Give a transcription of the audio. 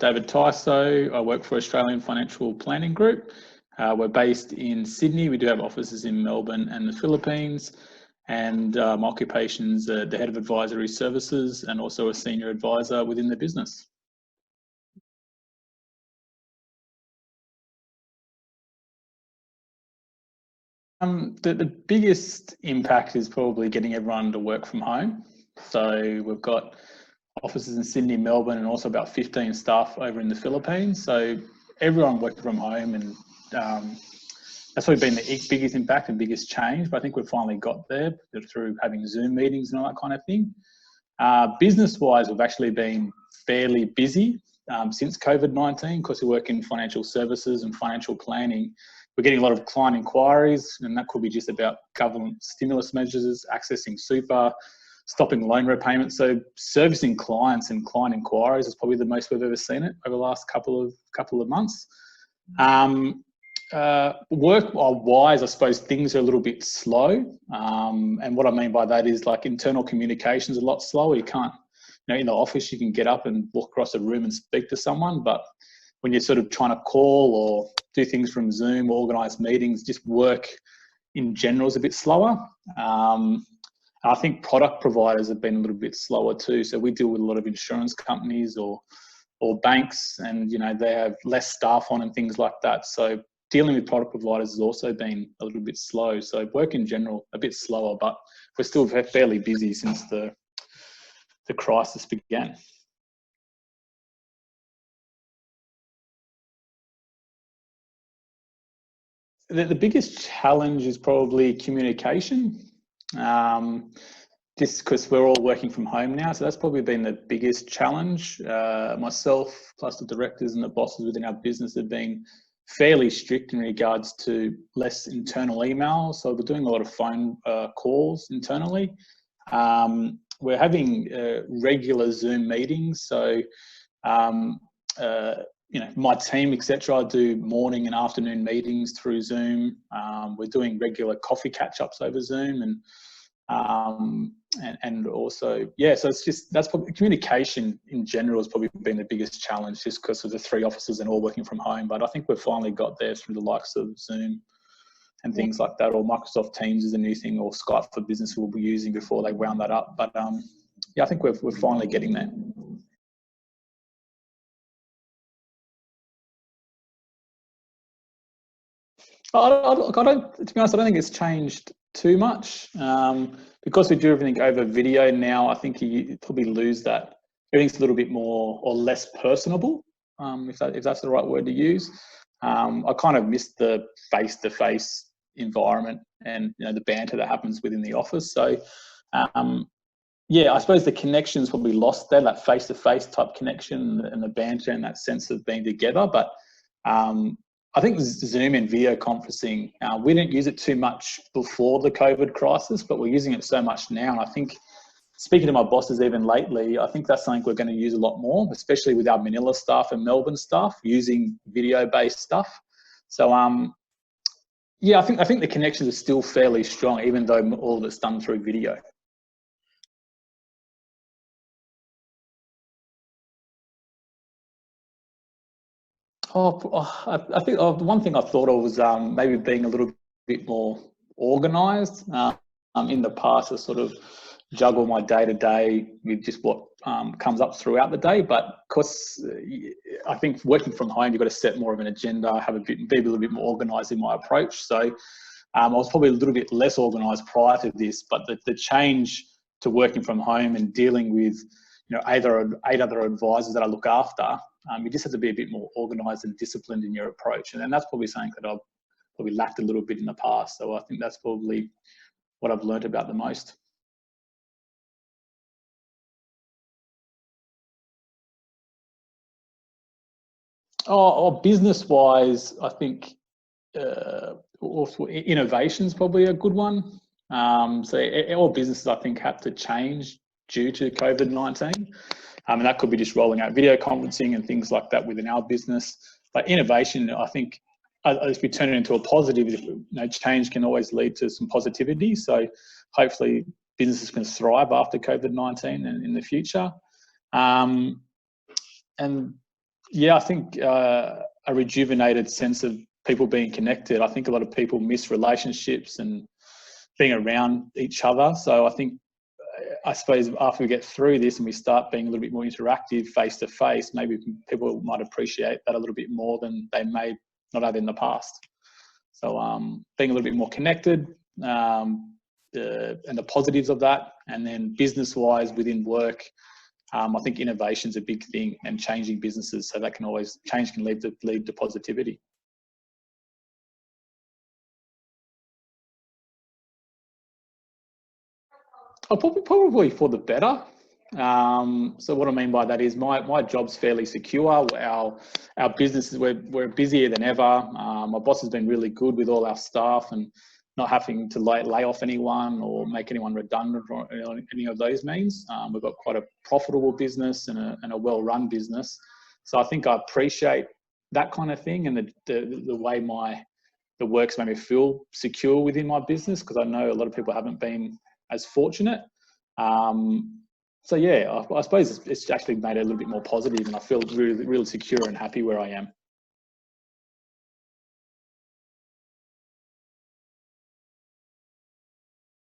David Tyso. I work for Australian Financial Planning Group. We're based in Sydney. We do have offices in Melbourne and the Philippines. And my occupation's the head of advisory services and also a senior advisor within the business. The biggest impact is probably getting everyone to work from home. So we've got offices in Sydney, Melbourne, and also about 15 staff over in the Philippines. So everyone working from home, and that's probably been the biggest impact and biggest change. But I think we've finally got there through having Zoom meetings and all that kind of thing. Business-wise, we've actually been fairly busy since COVID-19 because we work in financial services and financial planning. We're getting a lot of client inquiries, and that could be just about government stimulus measures, accessing super, stopping loan repayments. So servicing clients and client inquiries is probably the most we've ever seen it over the last couple of months. Work-wise, I suppose things are a little bit slow. And what I mean by that is like internal communication's a lot slower. You can't, in the office, you can get up and walk across a room and speak to someone, but when you're sort of trying to call or do things from Zoom, organise meetings, just work in general is a bit slower. I think product providers have been a little bit slower too. So we deal with a lot of insurance companies or banks, and they have less staff on and things like that. So dealing with product providers has also been a little bit slow. So work in general a bit slower, but we're still fairly busy since the crisis began. The biggest challenge is probably communication. Just because we're all working from home now, so that's probably been the biggest challenge. Myself, plus the directors and the bosses within our business have been fairly strict in regards to less internal emails. So we're doing a lot of phone calls internally. We're having regular Zoom meetings. So, my team, etc., I do morning and afternoon meetings through Zoom. We're doing regular coffee catch-ups over Zoom, and also, so that's probably communication in general has probably been the biggest challenge, just because of the 3 offices and all working from home. But I think we've finally got there through the likes of Zoom and things like that, or Microsoft Teams is a new thing, or Skype for Business we'll be using before they round that up. But I think we're finally getting there. To be honest, I don't think it's changed too much. Because we do everything over video now, I think you probably lose that. Everything's a little bit more or less personable, if that's the right word to use. I kind of miss the face-to-face environment and the banter that happens within the office. So I suppose the connection's probably lost there, that face-to-face type connection and the banter and that sense of being together. But I think Zoom and video conferencing, we didn't use it too much before the COVID crisis, but we're using it so much now. And I think, speaking to my bosses even lately, I think that's something we're going to use a lot more, especially with our Manila staff and Melbourne staff using video-based stuff. So, I think the connections are still fairly strong, even though all of it's done through video. I think one thing I thought of was maybe being a little bit more organised. In the past, I sort of juggle my day-to-day with just what comes up throughout the day. But because I think working from home, you've got to set more of an agenda, be a little bit more organised in my approach. So I was probably a little bit less organised prior to this, but the change to working from home and dealing with 8 other advisors that I look after, you just have to be a bit more organised and disciplined in your approach. And that's probably something that I've probably lacked a little bit in the past. So I think that's probably what I've learned about the most. Business-wise, I think also innovation is probably a good one. So all businesses, I think, have to change due to COVID-19. And that could be just rolling out video conferencing and things like that within our business. But innovation, I think, if we turn it into a positive, change can always lead to some positivity. So hopefully businesses can thrive after COVID-19 and in the future. And Yeah, I think a rejuvenated sense of people being connected. I think a lot of people miss relationships and being around each other. So I suppose after we get through this and we start being a little bit more interactive face to face, maybe people might appreciate that a little bit more than they may not have in the past. So being a little bit more connected, and the positives of that, and then business-wise within work, I think innovation is a big thing, and changing businesses. So that can always change can lead to positivity. Oh, probably for the better. So what I mean by that is my job's fairly secure. Our business is we're busier than ever. My boss has been really good with all our staff and not having to lay off anyone or make anyone redundant or any of those means. We've got quite a profitable business and a well-run business. So I think I appreciate that kind of thing, and the way the work's made me feel secure within my business, because I know a lot of people haven't been as fortunate. So yeah, I suppose it's actually made it a little bit more positive, and I feel really, really secure and happy where I am.